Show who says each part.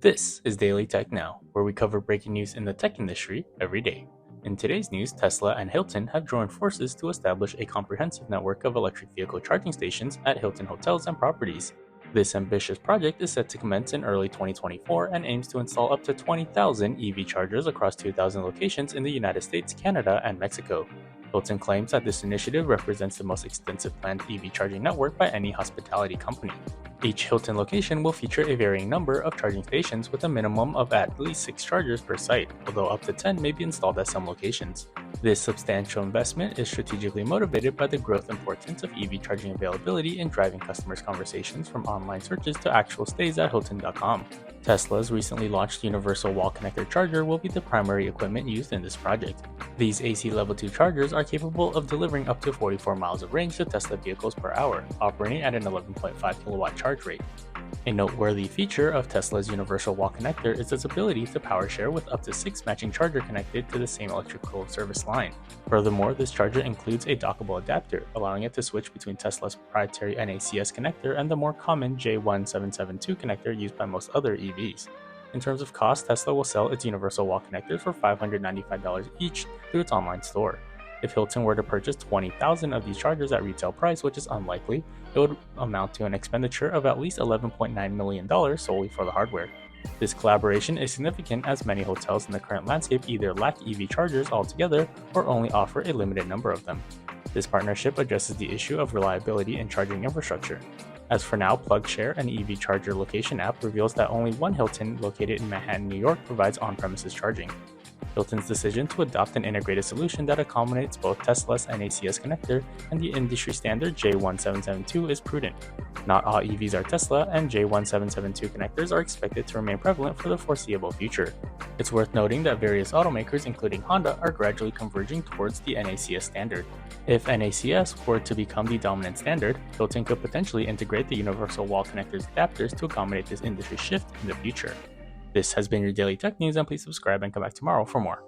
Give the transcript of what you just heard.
Speaker 1: This is Daily Tech Now, where we cover breaking news in the tech industry every day. In today's news, Tesla and Hilton have joined forces to establish a comprehensive network of electric vehicle charging stations at Hilton hotels and properties. This ambitious project is set to commence in early 2024 and aims to install up to 20,000 EV chargers across 2,000 locations in the United States, Canada, and Mexico. Hilton claims that this initiative represents the most extensive planned EV charging network by any hospitality company. Each Hilton location will feature a varying number of charging stations with a minimum of at least 6 chargers per site, although up to 10 may be installed at some locations. This substantial investment is strategically motivated by the growth importance of EV charging availability in driving customers' conversations from online searches to actual stays at Hilton.com. Tesla's recently launched Universal Wall Connector Charger will be the primary equipment used in this project. These AC Level 2 chargers are capable of delivering up to 44 miles of range to Tesla vehicles per hour, operating at an 11.5 kilowatt charge rate. A noteworthy feature of Tesla's Universal Wall Connector is its ability to power share with up to 6 matching chargers connected to the same electrical service line. Furthermore, this charger includes a dockable adapter, allowing it to switch between Tesla's proprietary NACS connector and the more common J1772 connector used by most other EVs. In terms of cost, Tesla will sell its Universal Wall connectors for $595 each through its online store. If Hilton were to purchase 20,000 of these chargers at retail price, which is unlikely, it would amount to an expenditure of at least $11.9 million solely for the hardware. This collaboration is significant as many hotels in the current landscape either lack EV chargers altogether or only offer a limited number of them. This partnership addresses the issue of reliability in charging infrastructure. As for now, PlugShare, an EV charger location app, reveals that only one Hilton located in Manhattan, New York, provides on-premises charging. Hilton's decision to adopt an integrated solution that accommodates both Tesla's NACS connector and the industry standard J1772 is prudent. Not all EVs are Tesla, and J1772 connectors are expected to remain prevalent for the foreseeable future. It's worth noting that various automakers, including Honda, are gradually converging towards the NACS standard. If NACS were to become the dominant standard, Hilton could potentially integrate the Universal Wall Connector's adapters to accommodate this industry shift in the future. This has been your Daily Tech News, and please subscribe and come back tomorrow for more.